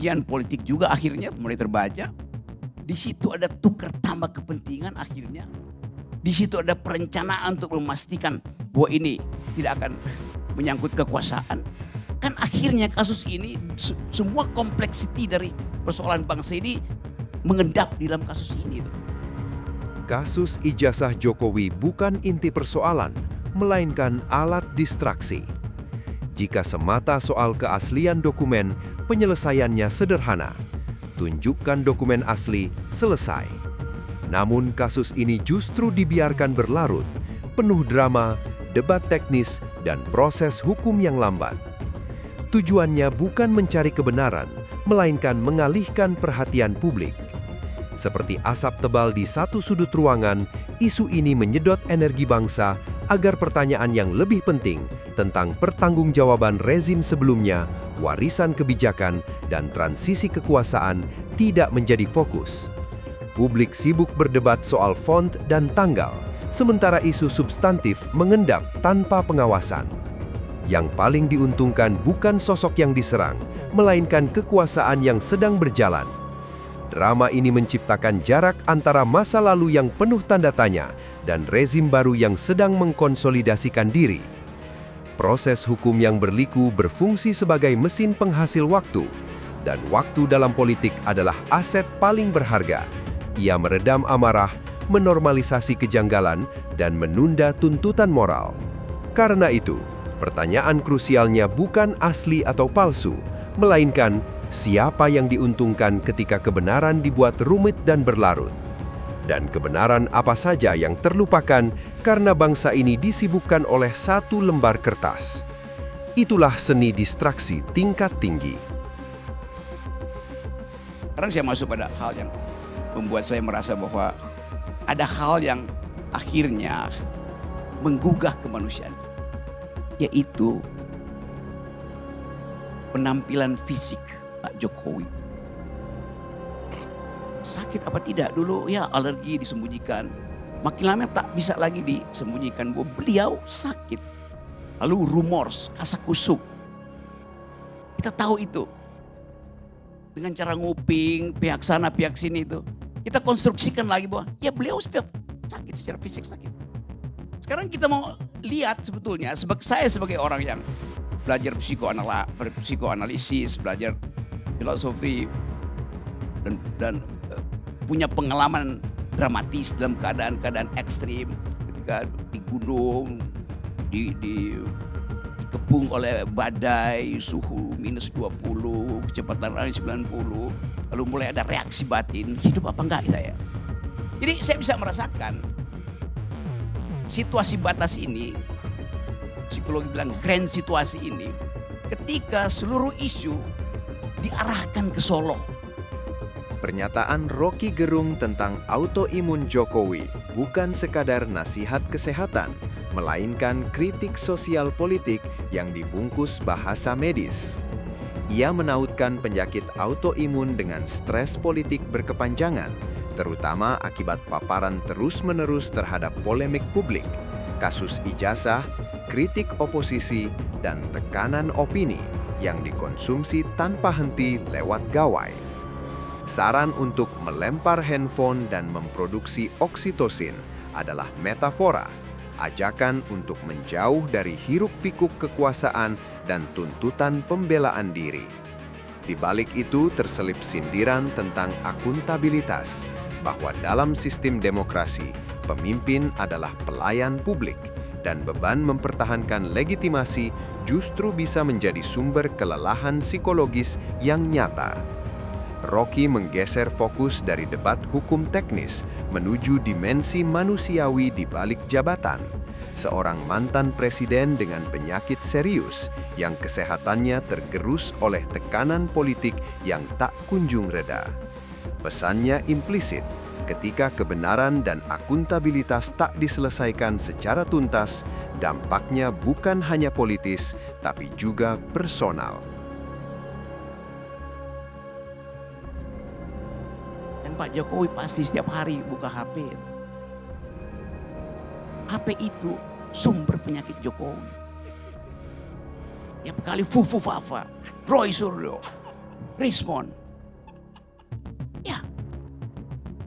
perjanjian politik juga akhirnya mulai terbaca. Di situ ada tukar tambah kepentingan akhirnya. Di situ ada perencanaan untuk memastikan bahwa ini tidak akan menyangkut kekuasaan. Kan akhirnya kasus ini semua kompleksiti dari persoalan bangsa ini mengendap di dalam kasus ini. Kasus ijazah Jokowi bukan inti persoalan, melainkan alat distraksi. Jika semata soal keaslian dokumen, penyelesaiannya sederhana. Tunjukkan dokumen asli, selesai. Namun kasus ini justru dibiarkan berlarut, penuh drama, debat teknis, dan proses hukum yang lambat. Tujuannya bukan mencari kebenaran, melainkan mengalihkan perhatian publik. Seperti asap tebal di satu sudut ruangan, isu ini menyedot energi bangsa agar pertanyaan yang lebih penting tentang pertanggungjawaban rezim sebelumnya, warisan kebijakan, dan transisi kekuasaan tidak menjadi fokus. Publik sibuk berdebat soal font dan tanggal, sementara isu substantif mengendap tanpa pengawasan. Yang paling diuntungkan bukan sosok yang diserang, melainkan kekuasaan yang sedang berjalan. Drama ini menciptakan jarak antara masa lalu yang penuh tanda tanya dan rezim baru yang sedang mengkonsolidasikan diri. Proses hukum yang berliku berfungsi sebagai mesin penghasil waktu, dan waktu dalam politik adalah aset paling berharga. Ia meredam amarah, menormalisasi kejanggalan, dan menunda tuntutan moral. Karena itu, pertanyaan krusialnya bukan asli atau palsu, melainkan siapa yang diuntungkan ketika kebenaran dibuat rumit dan berlarut? Dan kebenaran apa saja yang terlupakan karena bangsa ini disibukkan oleh satu lembar kertas? Itulah seni distraksi tingkat tinggi. Sekarang saya masuk pada hal yang membuat saya merasa bahwa ada hal yang akhirnya menggugah kemanusiaan, yaitu penampilan fisik Pak Jokowi. Sakit apa tidak dulu ya, alergi disembunyikan. Makin lama tak bisa lagi disembunyikan bahwa beliau sakit. Lalu rumors, kasakusuk. Kita tahu itu. Dengan cara nguping pihak sana pihak sini itu. Kita konstruksikan lagi bahwa ya beliau sakit, secara fisik sakit. Sekarang kita mau lihat sebetulnya, saya sebagai orang yang belajar psikoanalisis, belajar filosofi, dan punya pengalaman dramatis dalam keadaan-keadaan ekstrim, ketika di gunung, dikepung oleh badai, suhu minus 20, kecepatan lari 90, lalu mulai ada reaksi batin, hidup apa enggak saya. Jadi saya bisa merasakan situasi batas ini, psikologi bilang grand situasi ini, ketika seluruh isu diarahkan ke Solo. Pernyataan Rocky Gerung tentang autoimun Jokowi bukan sekadar nasihat kesehatan, melainkan kritik sosial politik yang dibungkus bahasa medis. Ia menautkan penyakit autoimun dengan stres politik berkepanjangan, terutama akibat paparan terus-menerus terhadap polemik publik, kasus ijazah, kritik oposisi, dan tekanan opini yang dikonsumsi tanpa henti lewat gawai. Saran untuk melempar handphone dan memproduksi oksitosin adalah metafora, ajakan untuk menjauh dari hiruk-pikuk kekuasaan dan tuntutan pembelaan diri. Di balik itu terselip sindiran tentang akuntabilitas, bahwa dalam sistem demokrasi, pemimpin adalah pelayan publik, dan beban mempertahankan legitimasi justru bisa menjadi sumber kelelahan psikologis yang nyata. Rocky menggeser fokus dari debat hukum teknis menuju dimensi manusiawi di balik jabatan. Seorang mantan presiden dengan penyakit serius yang kesehatannya tergerus oleh tekanan politik yang tak kunjung reda. Pesannya implisit, ketika kebenaran dan akuntabilitas tak diselesaikan secara tuntas, dampaknya bukan hanya politis, tapi juga personal. Dan Pak Jokowi pasti setiap hari buka HP. HP itu sumber penyakit Jokowi. Tiap kali fufu fafa, Roy Suryo, respon. Ya,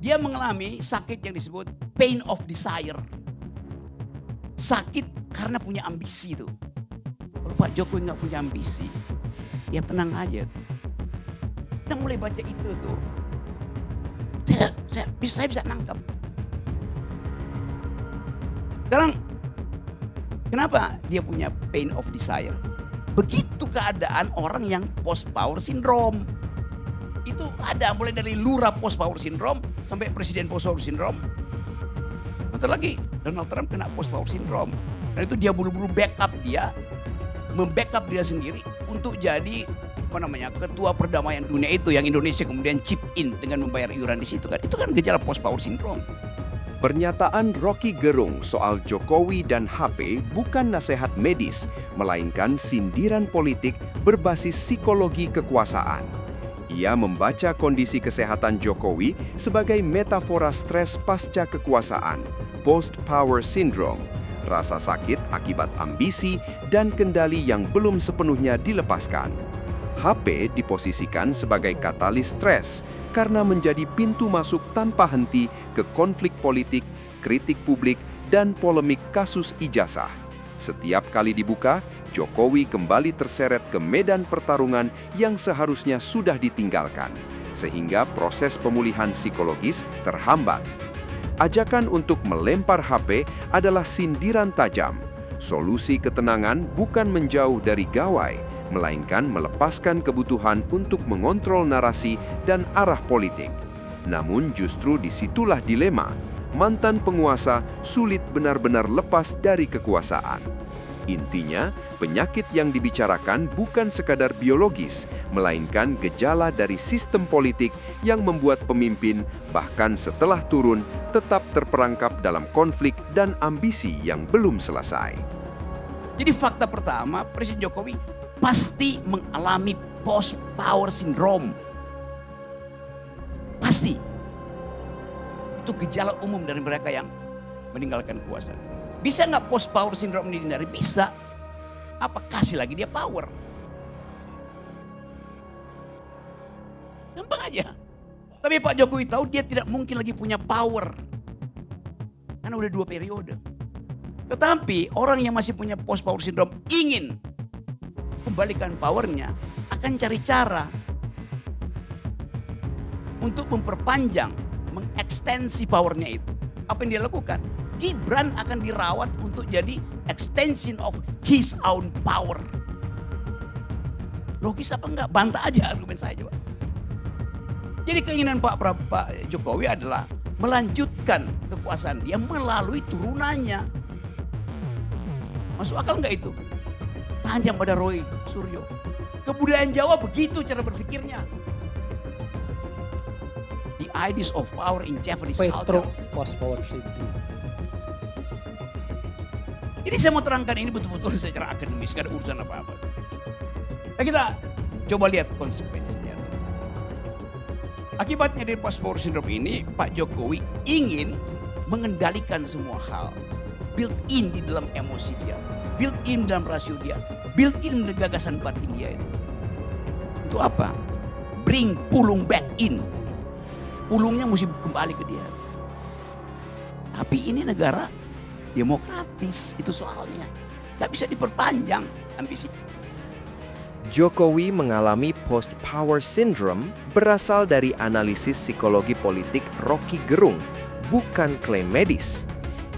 dia mengalami sakit yang disebut pain of desire. Sakit karena punya ambisi itu. Kalau Pak Jokowi nggak punya ambisi, ya tenang aja. Kita mulai baca itu tuh. Saya bisa nangkap. Sekarang, kenapa dia punya pain of desire? Begitu keadaan orang yang post power syndrome. Itu ada mulai dari lurah post power syndrome sampai presiden post power syndrome. Bentar lagi Donald Trump kena post power syndrome. Dan itu dia buru-buru backup dia, membackup dia sendiri untuk jadi ketua perdamaian dunia itu yang Indonesia kemudian chip in dengan membayar iuran di situ kan. Itu kan gejala post power syndrome. Pernyataan Rocky Gerung soal Jokowi dan HP bukan nasihat medis, melainkan sindiran politik berbasis psikologi kekuasaan. Ia membaca kondisi kesehatan Jokowi sebagai metafora stres pasca kekuasaan, post-power syndrome, rasa sakit akibat ambisi dan kendali yang belum sepenuhnya dilepaskan. HP diposisikan sebagai katalis stres karena menjadi pintu masuk tanpa henti ke konflik politik, kritik publik, dan polemik kasus ijazah. Setiap kali dibuka, Jokowi kembali terseret ke medan pertarungan yang seharusnya sudah ditinggalkan, sehingga proses pemulihan psikologis terhambat. Ajakan untuk melempar HP adalah sindiran tajam. Solusi ketenangan bukan menjauh dari gawai, melainkan melepaskan kebutuhan untuk mengontrol narasi dan arah politik. Namun justru disitulah dilema. Mantan penguasa sulit benar-benar lepas dari kekuasaan. Intinya, penyakit yang dibicarakan bukan sekadar biologis, melainkan gejala dari sistem politik yang membuat pemimpin, bahkan setelah turun, tetap terperangkap dalam konflik dan ambisi yang belum selesai. Jadi fakta pertama, Presiden Jokowi pasti mengalami post power syndrome. Pasti. Itu gejala umum dari mereka yang meninggalkan kekuasaan. Bisa nggak post power syndrome ini dihindari? Bisa. Apa kasih lagi dia power? Gampang aja. Tapi Pak Jokowi tahu dia tidak mungkin lagi punya power. Karena udah 2 periode. Tetapi orang yang masih punya post power syndrome ingin kembalikan powernya akan cari cara untuk memperpanjang, mengekstensi powernya itu. Apa yang dia lakukan? Gibran akan dirawat untuk jadi extension of his own power. Logis apa enggak? Bantah aja argumen saya coba. Jadi keinginan Pak Jokowi adalah melanjutkan kekuasaan dia melalui turunannya. Masuk akal enggak itu? Tanya pada Roy Suryo. Kebudayaan Jawa begitu cara berpikirnya. The ideas of power in Japanese culture. Post power syndrome. Jadi saya mau terangkan ini betul-betul secara akademis, gak ada urusan apa-apa. Nah, kita coba lihat konsekuensinya. Akibatnya dari post power syndrome ini, Pak Jokowi ingin mengendalikan semua hal. Built in di dalam emosi dia, built in dalam rasio dia, built in dalam gagasan batin dia itu. Untuk apa? Bring pulung back in. Pulungnya mesti kembali ke dia. Tapi ini negara demokratis, itu soalnya. Gak bisa diperpanjang ambisi. Jokowi mengalami post-power syndrome berasal dari analisis psikologi politik Rocky Gerung, bukan klaim medis.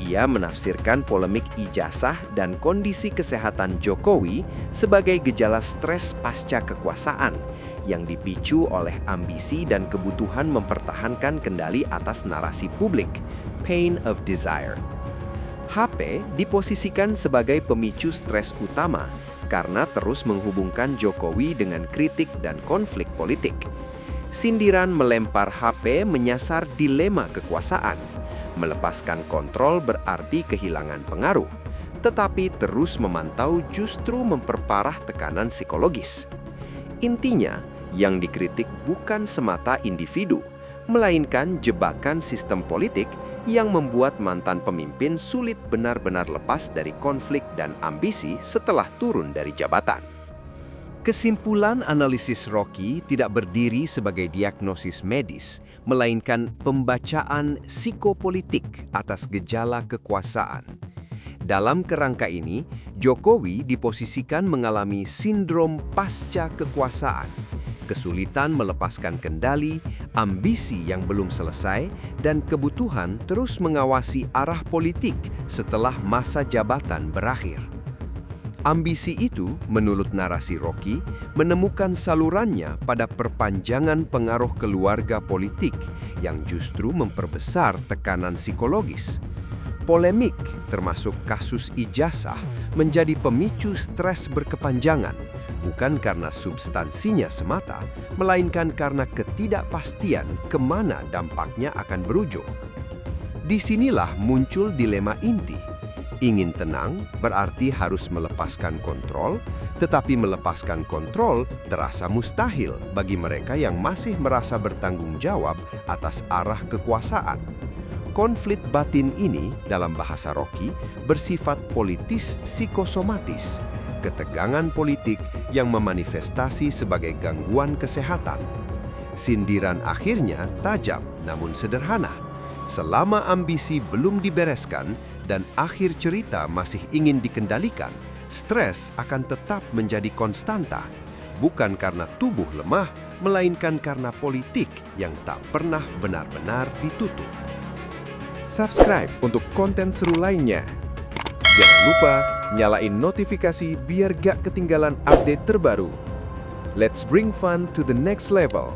Ia menafsirkan polemik ijazah dan kondisi kesehatan Jokowi sebagai gejala stres pasca kekuasaan yang dipicu oleh ambisi dan kebutuhan mempertahankan kendali atas narasi publik, pain of desire. HP diposisikan sebagai pemicu stres utama karena terus menghubungkan Jokowi dengan kritik dan konflik politik. Sindiran melempar HP menyasar dilema kekuasaan. Melepaskan kontrol berarti kehilangan pengaruh, tetapi terus memantau justru memperparah tekanan psikologis. Intinya, yang dikritik bukan semata individu, melainkan jebakan sistem politik yang membuat mantan pemimpin sulit benar-benar lepas dari konflik dan ambisi setelah turun dari jabatan. Kesimpulan analisis Rocky tidak berdiri sebagai diagnosis medis, melainkan pembacaan psikopolitik atas gejala kekuasaan. Dalam kerangka ini, Jokowi diposisikan mengalami sindrom pasca kekuasaan, kesulitan melepaskan kendali, ambisi yang belum selesai, dan kebutuhan terus mengawasi arah politik setelah masa jabatan berakhir. Ambisi itu, menurut narasi Rocky, menemukan salurannya pada perpanjangan pengaruh keluarga politik yang justru memperbesar tekanan psikologis. Polemik, termasuk kasus ijazah, menjadi pemicu stres berkepanjangan, bukan karena substansinya semata, melainkan karena ketidakpastian kemana dampaknya akan berujung. Disinilah muncul dilema inti. Ingin tenang berarti harus melepaskan kontrol, tetapi melepaskan kontrol terasa mustahil bagi mereka yang masih merasa bertanggung jawab atas arah kekuasaan. Konflik batin ini, dalam bahasa Rocky, bersifat politis psikosomatis, ketegangan politik yang memanifestasi sebagai gangguan kesehatan. Sindiran akhirnya tajam namun sederhana. Selama ambisi belum dibereskan dan akhir cerita masih ingin dikendalikan, stres akan tetap menjadi konstanta, bukan karena tubuh lemah, melainkan karena politik yang tak pernah benar-benar ditutup. Subscribe untuk konten seru lainnya. Jangan lupa nyalain notifikasi biar gak ketinggalan update terbaru. Let's bring fun to the next level.